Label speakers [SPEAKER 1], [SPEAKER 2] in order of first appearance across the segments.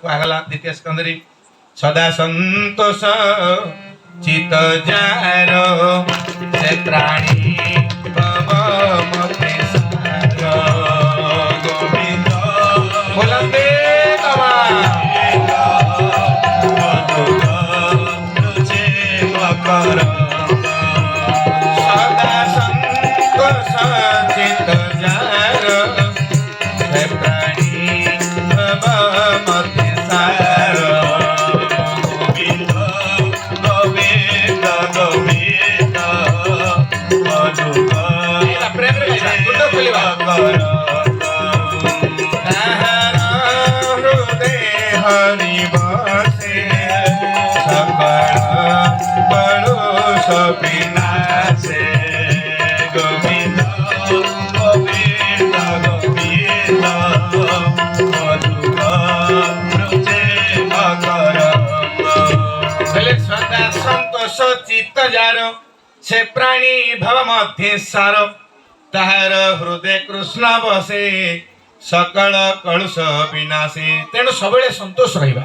[SPEAKER 1] କୁହାଗଲା ଦ୍ୱିତୀୟ ସ୍କନ୍ଧରେ ସଦା ସନ୍ତୋଷ ଚିତ ଯାର ସେ ପ୍ରାଣୀ ଭବ ମତେ ସାର ଗୋବିନ୍ଦ ବୋଲନ୍ତେ ବାବା ମକର ସଦା ସନ୍ତୋଷ ଚିତ ଯାର ସେ ପ୍ରାଣୀ ଭବ ମତେ ସାର ଗୋବିନ୍ଦ ଗୋବିନ୍ଦ ଗୋବିନ୍ଦ ମଧୁକ ମକର ତାହାର ହୃଦୟ ହରି ବସେ ସକଳ କଳୁଷ ବିନାଶେ ଗୋବିନ୍ଦ ଗୋବିନ୍ଦ ଗୋବିନ୍ଦ ମଧୁକ ରୁଚେ ମକର ହେଲେ ସଦା ସନ୍ତୋଷ ଚିତ୍ତ ଯାର ସେ ପ୍ରାଣୀ ଭବ ମଧ୍ୟ ସାର ତାହାର ହୃଦୟ କୃଷ୍ଣ ବସେ ସକଳ କଳୁଷ ବିନାଶେ ତେଣୁ ସବୁବେଳେ ସନ୍ତୋଷ ରହିବା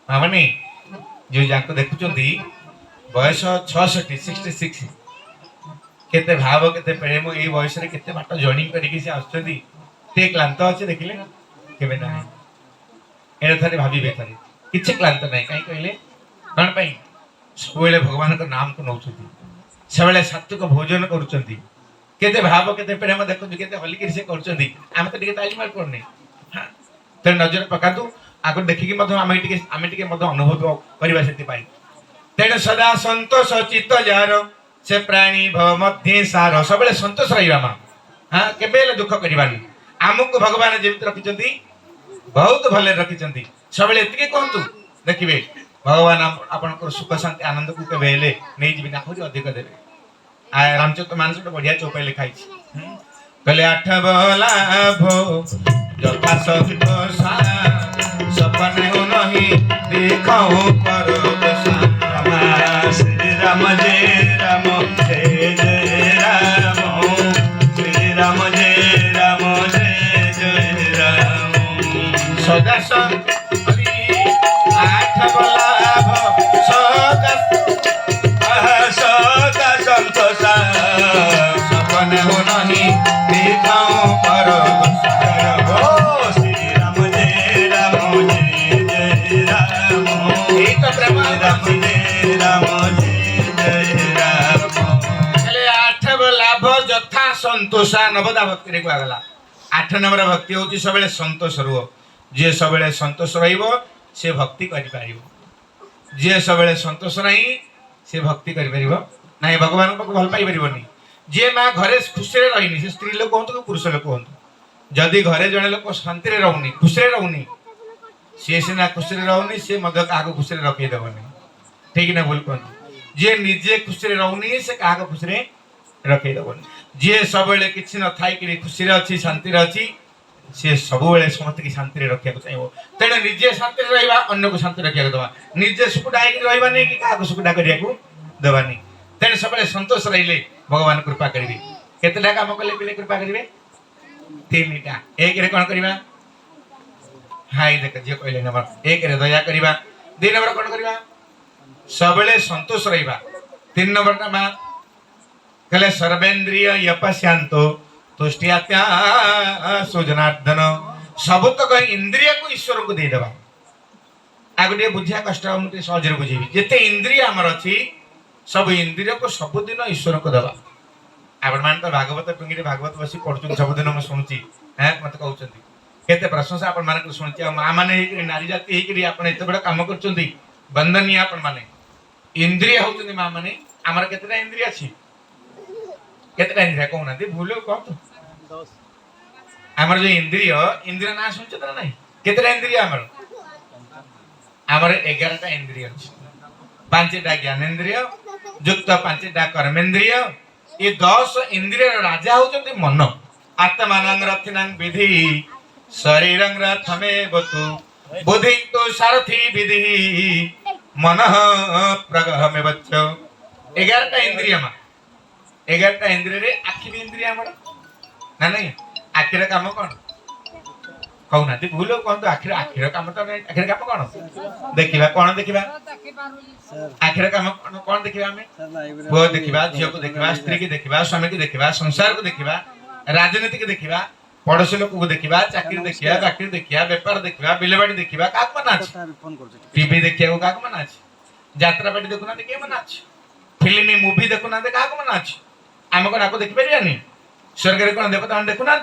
[SPEAKER 1] ମାନେ ଯୋଉ ଯାକ ଦେଖୁଛନ୍ତି ବୟସ 66 କେତେ ଭାବ କେତେ ପ୍ରେମ ଏଇ ବୟସରେ କେତେ ବାଟ ଜର୍ଣ୍ଣି କରିକି ସେ ଆସୁଛନ୍ତି ଟିକେ କ୍ଲାନ୍ତ ଅଛି ଦେଖିଲେ କେବେ ନାହିଁ ଏଣେ ଥରେ ଭାବିବେ ଥରେ କିଛି କ୍ଲାନ୍ତ ନାହିଁ କାହିଁ କହିଲେ କଣ ପାଇଁ ସବୁବେଳେ ଭଗବାନଙ୍କ ନାମକୁ ନଉଛନ୍ତି ସବୁବେଳେ ସାତ୍विକ ଭୋଜନ କରୁଛନ୍ତି କେତେ ଭାବ କେତେ ପ୍ରେମ ଦେଖନ୍ତୁ କେତେ ହଲିକିରି ସେ କରୁଛନ୍ତି ଆମେ ତ ଟିକେ ତାଲିମ କରୁନି ତେଣୁ ନଜର ପକାନ୍ତୁ ଆଗରୁ ଦେଖିକି ମଧ୍ୟ ଆମେ ଟିକେ ମଧ୍ୟ ଅନୁଭବ କରିବା ସେଥିପାଇଁ ତେଣୁ ସଦା ସନ୍ତୋଷ ଚିତ୍ତ ଯାର ସେ ପ୍ରାଣୀ ଭବ ମଧ୍ୟ ସାର ସବୁବେଳେ ସନ୍ତୋଷ ରହିବା ମା କେବେ ହେଲେ ଦୁଃଖ କରିବାନି ଆମକୁ ଭଗବାନ ଯେମିତି ରଖିଛନ୍ତି ବହୁତ ଭଲରେ ରଖିଛନ୍ତି ସବୁବେଳେ ଏତିକି କୁହନ୍ତୁ ଦେଖିବେ ଭଗବାନ ଆପଣଙ୍କର ସୁଖ ଶାନ୍ତି ଆନନ୍ଦକୁ କେବେ ହେଲେ ନେଇଯିବେନି ଆହୁରି ଅଧିକ ଦେବେ ରାମଚରିତ ମାନସ ଗୋଟେ ବଢିଆ ଚୌପାଇ ଲେଖା ହେଇଛି କହିଲେ ଆଠ ବଲା ଭୋ ଯଥା ସନ୍ତୋଷ ସପନେ हो नहीं देखो पर श्री राम जय राम जय जय राम श्री राम जय राम सदा आठ बला सदा संतोष सपने हो नहीं देखो पर ଯଥା ସନ୍ତୋଷ ନବଦା ଭକ୍ତିରେ କୁହାଗଲା 8 ନମ୍ବର ଭକ୍ତି ହଉଛି ସବୁବେଳେ ସନ୍ତୋଷ ରୁହ ଯିଏ ସବୁବେଳେ ସନ୍ତୋଷ ରହିବ ସେ ଭକ୍ତି କରିପାରିବ ଯିଏ ସବୁବେଳେ ସନ୍ତୋଷ ନାହିଁ ସେ ଭକ୍ତି କରିପାରିବ ନାହିଁ ଭଗବାନଙ୍କ ପାଖକୁ ଭଲ ପାଇପାରିବନି ଯିଏ ମା ଘରେ ଖୁସିରେ ରହିନି ସେ ସ୍ତ୍ରୀ ଲୋକ ହୁଅନ୍ତୁ କି ପୁରୁଷ ଲୋକ ହୁଅନ୍ତୁ ଯଦି ଘରେ ଜଣେ ଲୋକ ଶାନ୍ତିରେ ରହୁନି ଖୁସିରେ ରହୁନି ସିଏ ସିନା ଖୁସିରେ ରହୁନି ସିଏ ମଧ୍ୟ କାହାକୁ ଖୁସିରେ ରଖେଇଦେବନି ଠିକ ନା ଭୁଲ କୁହନ୍ତୁ ଯିଏ ନିଜେ ଖୁସିରେ ରହୁନି ସେ କାହାକୁ ଖୁସିରେ ରଖେଇଦେବନି ଯିଏ ସବୁବେଳେ କିଛି ନଥାଇକିରି ଖୁସିରେ ଅଛି ଶାନ୍ତିରେ ଅଛି ସିଏ ସବୁବେଳେ ସମସ୍ତଙ୍କୁ ଶାନ୍ତିରେ ରଖିବାକୁ ଚାହିଁବ ତେଣୁ ନିଜେ ଶାନ୍ତିରେ ରହିବା ଅନ୍ୟକୁ ଶାନ୍ତି ରଖିବାକୁ ଦେବା ନିଜେ ସୁଖଟା ହେଇକି ରହିବାନି କି କାହାକୁ ସୁଖଟା କରିବାକୁ ଦେବାନି ତେଣୁ ସବୁବେଳେ ସନ୍ତୋଷ ରହିଲେ ଭଗବାନ କୃପା କରିବେ କେତେଟା କାମ କଲେ ପିଲେ କୃପା କରିବେ 3ଟା ଏକରେ କଣ କରିବା ହାଇ ଦେଖ ଝିଅ କହିଲେ ନମ୍ବର ଏକରେ ଦୟା କରିବା 2 ନମ୍ବର କଣ କରିବା ସବୁବେଳେ ସନ୍ତୋଷ ରହିବା 3 ନମ୍ବରଟା ମା कहले सर्वेन्द्रिय यपस्यांतो तुष्टियात्या सुजनार्दन सबतक इंद्रिय को ईश्वर को दे देबा आगुटे बुझिया कष्ट हम ते सहज रे बुझेबी जेते इंद्रिय हमर अछि सब इंद्रिय को सब दिन ईश्वर को देबा आपण मान तो भागवत टुंगी रे भागवत बसी पढछु सब दिन हम सुनछि मते कहउछंती केते प्रशंसा आपण मान को सुनछि मा माने नारी जाति हे कि आपण एते बडा काम करछंती वंदनीय आपण माने इंद्रिय होउछंती मा माने हमर केतेटा इंद्रिय अछि केतेटा इंद्रिय कहू ना भूल कह तो हमर जो इंद्रिय ना सुनछ त नहीं केतेटा इंद्रिय हमर 11टा इंद्रिय अछि 5टा ज्ञानेन्द्रिय युक्त 5टा कर्मेन्द्रिय ये 10 इंद्रिय राजा होचंती मन आत्मानं रथिनं विधि शरीरं रथमे बतु बुद्धि तो सारथी विधि मनः प्रगहमे बच्च 11टा इंद्रिय मा 11टा इंद्रिय रे आखि इंद्रिय हमर ना नहीं आखिर काम कहूना भूल कहतु आखिर काम तो आखिर काम कौन देखा कौन देखा आखिर काम कौन देखा आम पुओ देखा झील को देखा स्त्री की देखा स्वामी की देखा संसार को देखा राजनीति की देखा पड़ोशी लोक को देखा चाकरी देखा बाकी देखा बेपार देखा बिलबाड़ी देखा क्या मना टीवी देखा क्या मना जात्रापाटी देखुना किए मना फिल्म मुवी देखुना क्या मना आम कौन आपको देखिपारानी स्वर्ग कौन देवता मैंने देखुना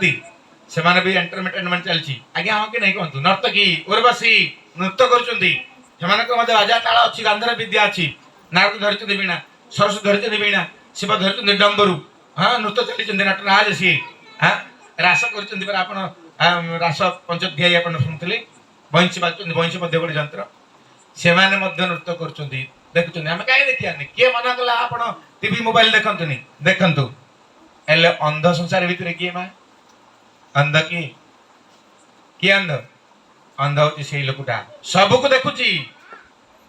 [SPEAKER 1] से भी एंटरटेनमेंट चलती आज्ञा हाँ कि नहीं कहतु नर्तकी उर्वशी नृत्य कर बाजा ताल अच्छी गांधर विद्या अच्छी नारद धरती वीणा सरस्वती धरती वीणा शिव धरती डम्बरू हाँ नृत्य चली नटराज सी हाँ रास कर रास पंचध्यायी आप शुणुले बंशी बाजु बंशी गोटे जंत्र से नृत्य कर देखुं आम कहीं देखा किए मना कला आप टीवी मोबाइल देखनी देखु अंध संसार भितर किए माँ अंध किए अंध अंध हूँ से लोकटा सबको देखुची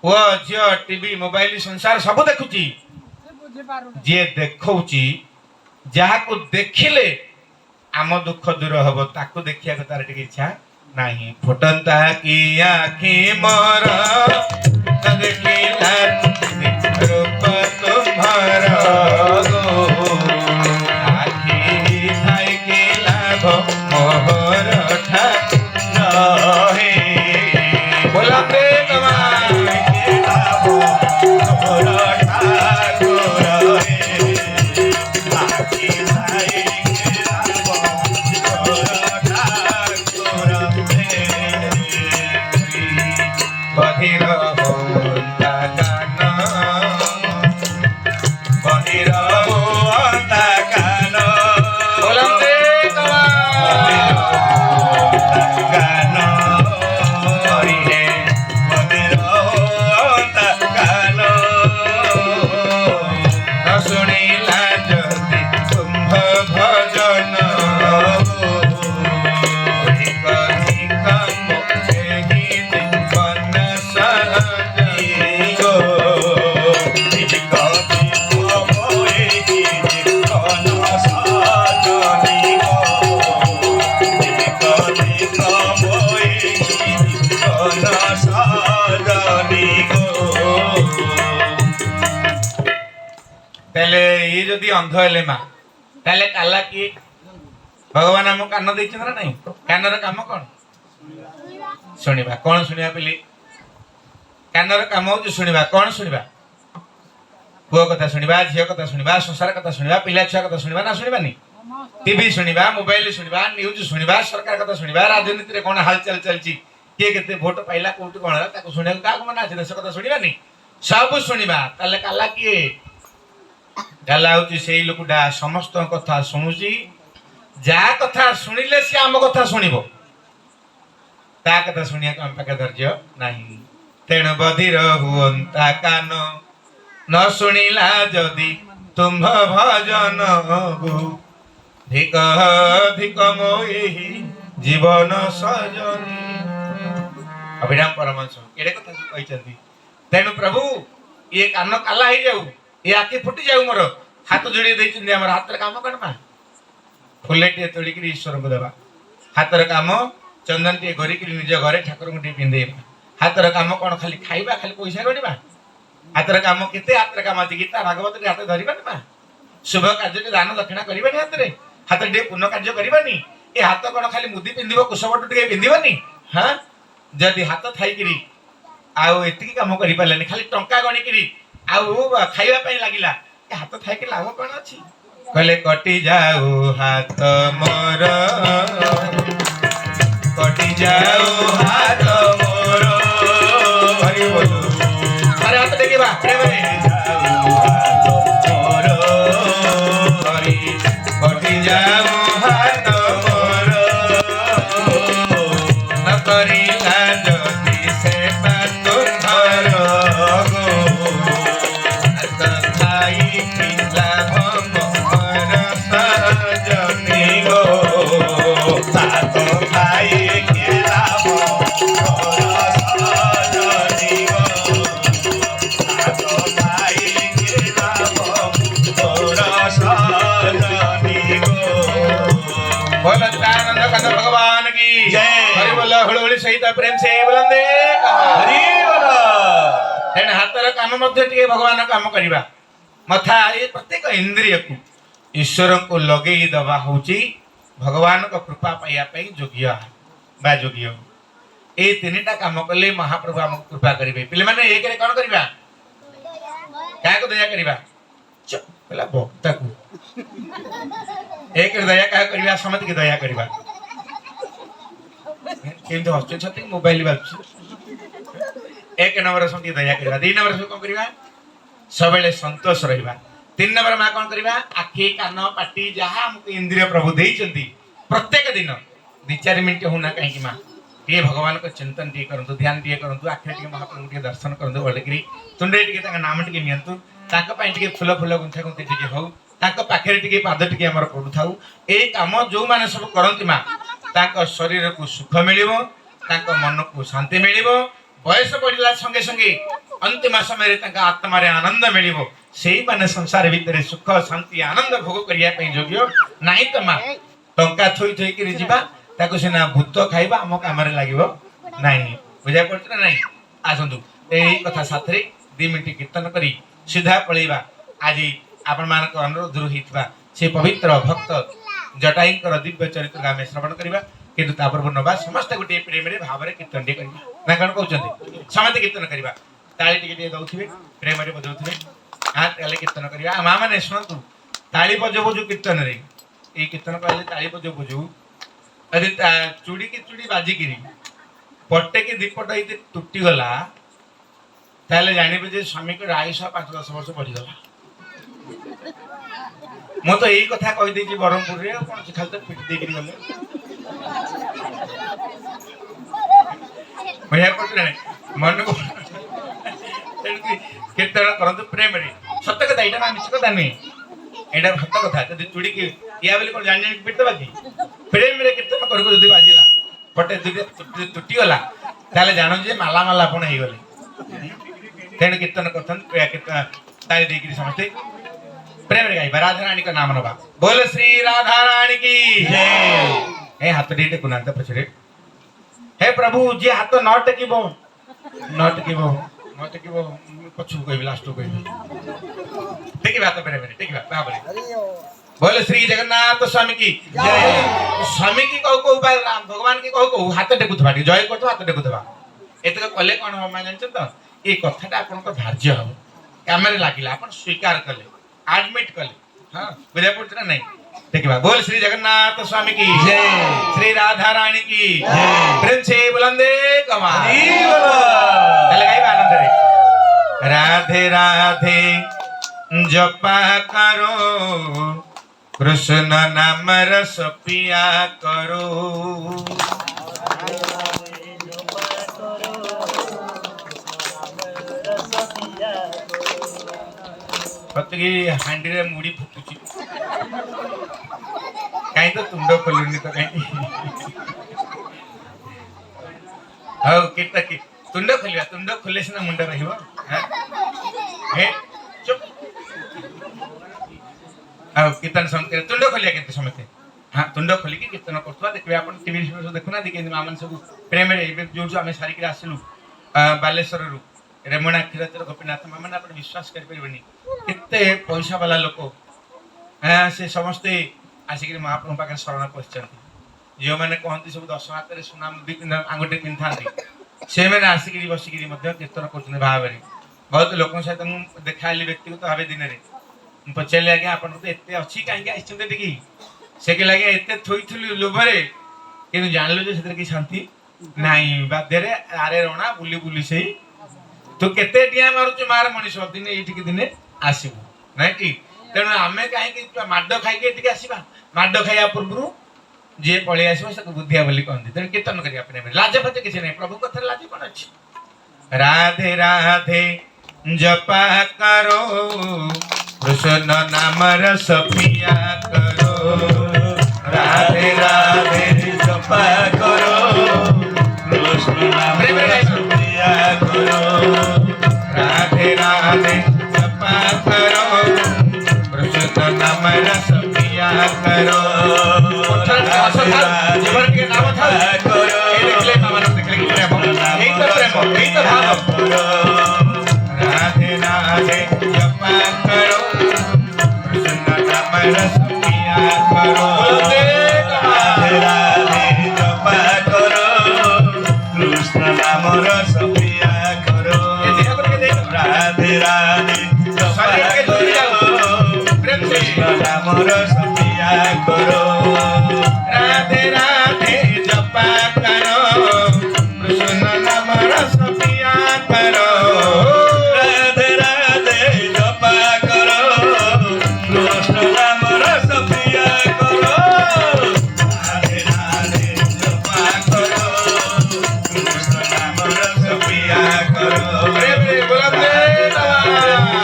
[SPEAKER 1] पुओ झील टीवी मोबाइल संसार सब देखुची जी देखौची जहाँ को देखिले आम दुख दूर हम ताकू देखिया तार टिके इच्छा नहीं फुटंता की आखि मोर देखिला रूप तुम्हारा आखि थाई के लाभ मोहर ठाकुर हे बोला प्रेम के लाभ मोहर ठाकुर हे आखि थाई के लाभ मोहर ठाकुर हे बधिर होता गाना बधिर होता गाना बोलते गाना हरि हे बधिर होता गाना न सुनिला जति कुंभ भजन ये जदि अंध हेले माँ ताले काला किए भगवान आम कान दे ना कानर काम कौन शुणा कौन शुणा पिली कानर काम हो शुणा कौन शुणा पुओ कथा शुणा झील कथा शुणा संसार कथा शुणा पिला छुआ कथा शुणा ना शुणवानी टीवी शुणा मोबाइल शुणा न्यूज शुणा सरकार कथा शुणा राजनीति कौन हालचाल चलती किए के भोट पाइला कौट कौन है शुणा क्या मना देश कथा शुणवानी सब शुणा ताले काला किए गाला हूँ से लोकटा समस्त कथा शुणुची जहाँ कथा शुणिले सी आम कथा शुणव ता कथा शुणिया आम पाखे धैर्य नहीं तेणु बधिर हुअंता कान न शुणिला जदि तुम्भ भजन धिक धिक मोहि जीवन सजनी अभिराम परमहंस एडे कथा कहते तेणु प्रभु ये कान काला हो जाऊ ये आखि फुटी जाऊ मोर हाथ जोड़ी देते हाथ काम कौन मा फुले टे तोड़िक ईश्वर को देवा हाथर काम चंदन टे घरिक निज घरे ठाकुर को पिंधेवा हाथर काम कौन खाली खाइबा खाली पैसा गणवा हाथर काम केते हाथर काम आज गीता भागवत हाथ धरवा शुभ कार्य दान दक्षिणा करवानी हाथ में हाथ टे पुण्य कार्य करवानी ये हाथ कौन खाली मुदी पिंध कुशबट टे पिंधनी हाँ जदि हाथ थी आउ एति कम कर खाली टंका गणिकी आउ खाइबा लगिला हाथ थाई लाभ कौन अच्छी कहले कटि जाऊ हाथ मोर कटि जाऊ हाथ मोर हरि बोल अरे हाथ देखिबा जाऊ हाथ मोर हरि कटि जाऊ हाथ मोर न करिला जति सेवा तुमर सात भाई के लाभ मोर सजनी गो सहित प्रेम से बुलंदे
[SPEAKER 2] हरि बोल
[SPEAKER 1] तेणु हाथर काम भगवान काम करवा मथा ये प्रत्येक इंद्रिय को ईश्वर को लगे दवा हूँ भगवान को कृपा पाइबापी योग्य बा योग्य ये तीन टा काम कले महाप्रभु आमको कृपा करेंगे पे मैंने एक कौन करवा क्या दया करवा चला भक्ता को एक दया क्या करवा समझ के दया करवा किंतु हस्ते मोबाइल एक नंबर समझ दया करवा दो नंबर सब कौन करवा सब संतोष रहा तीन नंबर माँ कौन करवा आखि कान पाटी जहाँ आमको इंद्रिय प्रभु देइचंती प्रत्येक दिन 2-4 मिनट होना कहीं माँ टे भगवान को चिंतन टे करूँ ध्यान टे करूँ आखिर टे महाप्रभु टे दर्शन करूँ बोलिकी तुंडे टे नाम टे नियंतु टे फुल फुल गुंथा गुंथी टे हो पाखे टे पाद टे आम पड़ू था ये कम जो मैंने सब करती माँ शरीर को सुख मिल मन को शांति मिल बयस बढ़ला संगे संगे अंतिम समय आत्मा आनंद मिल से माने संसार भितर सुख शांति आनंद भोग करने योग्य नहीं तो माँ टंका थोई थोई कर जावा सीना भूत खाइबा आम कम लगे ना बुझा पड़े ना आसतु यही कथा साथ 2 मिनट कीर्तन कर सीधा पलैबा आज आपण मान अनुरोध होता से पवित्र भक्त जटाई दिव्य चरित्र आम श्रवण करवा किंतु तापर नवा समस्त गोटे प्रेम भाव में कीर्तन टे ना कौन कहते समस्त कीर्तन करवा ताली टे दौथे प्रेम बजाऊे हाँ ताले कीर्तन करवा माँ मैंने शुणु ताली बजो बजू कीर्तन रे ये कीर्तन कहले ताली बजो बजू अरे चूड़ी की चूड़ी बाजिकी पटे की दीपट ये तुटी गला ताले जानवे जे स्वामी को आयुष 5-10 वर्ष बढ़ीगला मु तो यही कथा कहीदे ब्रह्मपुर में कौन खाली तो पिट देकर गले बढ़िया पड़े मन को कीर्तन करते प्रेम सत्य कथा यहाँ ना मिछ कथा नहीं यहाँ सत कथा जब चूड़ी की या बोली कौन जान पिट दबा कि प्रेम रे कीर्तन कर बाजिला पटे तुटी गला ताले जान जे माला माला आपण हो गले तेणु कीर्तन कर ताली देकर समझते प्रेम रे गाइबा राधा रानी का नाम नवा बोल श्री राधा रानी की जय हाथ टे टेकुना पछरे हे प्रभु जे हाथ न टेकिबो पछु कहबी लास्ट कहबी टेकिबा हाथ प्रेम रे टेकिबा बाबरे बोल श्री जगन्नाथ स्वामी की जय स्वामी की कहू राम भगवान की कहू हाथ टेकुथबा जय करतो हाथ टेकुथबा एतक कले कोन हो मान जानछ तो ए कथाटा आपन को धार्य हो काम रे लागिला आपन स्वीकार कले एडमिट कले हां बुझा पड़छ ना नहीं देखिबा बोल श्री जगन्नाथ स्वामी की जय श्री राधा रानी की जय प्रेम से बुलंदे कमाल चले गाइबा आनंद रे राधे राधे जपा करो कृष्ण नाम रस पिया करो हांडी रे मुड़ी फुटुची कहीं तो तुंड खोलुनी तो कहीं हाँ कितना तुंड खोलिया तुंड खोले सिना मुंड रहिबो हे चुप आ कीर्तन संकर तुंड खोलिया केते समते हाँ तुंड खोली की कीर्तन करथवा देखबे आपण टीवी सब देखुना दिके मामन सब प्रेम रे एबे जो आमे सारी के आसलु बालेश्वर रु रेमुणा क्षीरचर गोपीनाथ मामन आपण विश्वास कर परबनी केते पैसा वाला लोक से समस्ते आसिक महाप्रभु पाखे शरण पशिंट जो मैंने कहते सब 10 हाथ में सुना आंगुठी पिंधा से मैंने आसिक बसिक कीर्तन कर भाव बहुत लोक सहित मुझे देखाली व्यक्तिगत भाव दिन में पचारे आज्ञा आप अच्छी कहीं आई से लगे एत थोई लोभरे कि जानल जो कि शांति नाई बाध्य आरे रणा बुली बुली से तू केते टिया मारुच मार मनीष दिने ये दिने आसबू ना कि तेणु आम कहीं माड खाई आसवा माड खाया पूर्व जी पलि आस बुद्धिया बोली कहते तेणु कीर्तन करने लाज फाज किसी ना प्रभु कथा लाज कौन अच्छी राधे राधे जपा करो कृष्ण नाम रस पिया करो राधे राधे जपा करो कृष्ण नाम रस पिया करो राधे राधे जपा करो कृष्ण नाम रस पिया करो जीवन के नाम था करो
[SPEAKER 2] नाम रस पिया करो
[SPEAKER 1] राधे राधे जपा करो कृष्ण नाम रस पिया करो
[SPEAKER 2] राधे राधे जपा करो कृष्ण नाम रस पिया करो राधे राधे जपा करो कृष्ण नाम रस पिया करो
[SPEAKER 1] प्रेम रे बोलते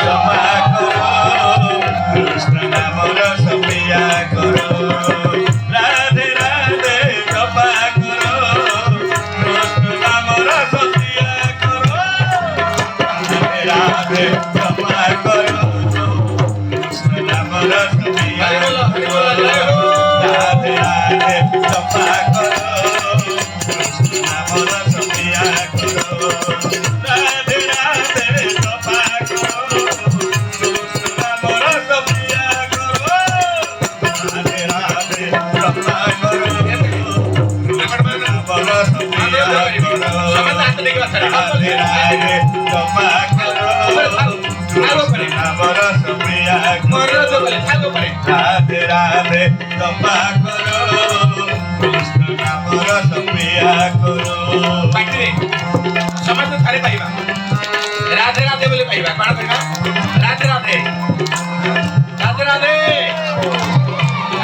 [SPEAKER 2] जपा करो कृष्ण नाम रस पिया करो राधे राधे जपा करो कृष्ण नाम रस पिया करो राधे राधे जपा करो कृष्ण नाम रस पिया
[SPEAKER 1] हरि बोलो, हरि बोलो,
[SPEAKER 2] करो
[SPEAKER 1] जय हो।
[SPEAKER 2] राधे राधे जपा करो कृष्ण नाम रस पिया करो राधे राधे जपा करो कृष्ण नाम रस पिया करो राधे राधे जपा करो कृष्ण नाम रस पिया करो राधे राधे जपा करो कृष्ण नाम रस पिया
[SPEAKER 1] मोर
[SPEAKER 2] करो
[SPEAKER 1] जो बोले ठाकुर करे
[SPEAKER 2] राधे राधे जपा करो कृष्ण नाम रस पिया करो
[SPEAKER 1] पाटिरे समस्त थारे पाइबा राधे राधे बोले पाइबा कोन पाइबा राधे राधे राधे राधे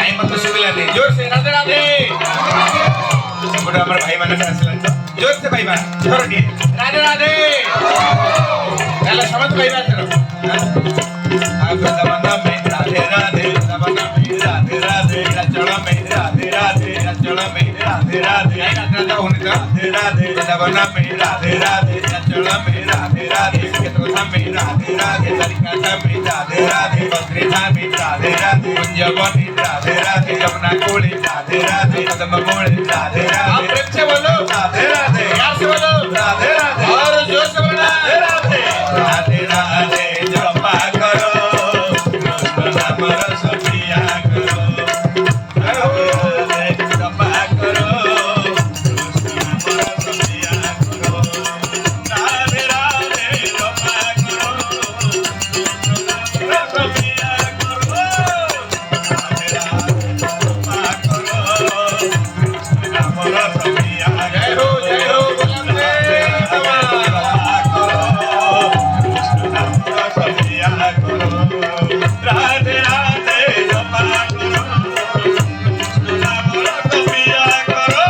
[SPEAKER 1] आई मत सुबिला नहीं जोर से राधे राधे बड़ा हमर भाई माने आसलन तो जोर से पाइबा छोड़ दिए राधे राधे चलो समझ पाइबा चलो आप दमना में राधे राधे दमना में राधे राधे चलो में राधे राधे चलो में राधे राधे आई राधे राधे होने का
[SPEAKER 2] राधे राधे
[SPEAKER 1] दमना में राधे राधे चलो में राधे राधे केतोथा में राधे राधे तरिकाथा में राधे राधे बद्रीथा में राधे राधे कुंजवनी राधे राधे यमुना कोले राधे राधे कदम मोड़े राधे राधे आप प्रेम से बोलो
[SPEAKER 2] राधे राधे
[SPEAKER 1] प्यार से बोलो
[SPEAKER 2] राधे राधे
[SPEAKER 1] और जोर से बोलो
[SPEAKER 2] राधे राधे राधे राधे जपा करो कृष्ण नाम रस पिया करो राधे राधे जपा करो कृष्ण नाम रस पिया करो राधे राधे जपा करो कृष्ण नाम रस पिया करो राधे राधे जपा करो कृष्ण नाम रस पिया
[SPEAKER 1] जय हो बोलते
[SPEAKER 2] राधे राधे जपा करो कृष्ण नाम रस पिया करो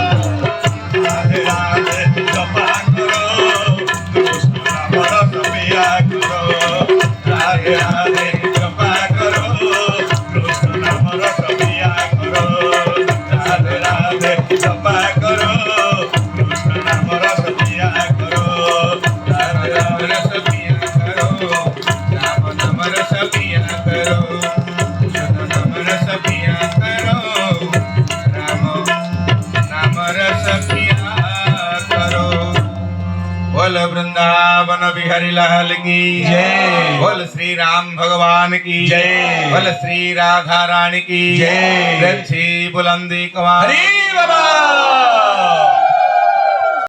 [SPEAKER 2] राधे राधे जपा करो कृष्ण नाम रस पिया करो राधे राधे जपा करो कृष्ण नाम रस पिया करो राधे राधे जपा करो कृष्ण नाम रस पिया करो राधे राधे
[SPEAKER 1] रस पिया करो राम नाम रस पिया करो कृष्ण नाम रस पिया करो राम नाम रस पिया करो बोल वृंदावन बिहारी लाल की
[SPEAKER 2] जय।
[SPEAKER 1] बोल श्री राम भगवान की
[SPEAKER 2] जय।
[SPEAKER 1] बोल श्री राधा रानी की
[SPEAKER 2] जय।
[SPEAKER 1] श्री बुलंदी कुमार
[SPEAKER 2] हरि बाबा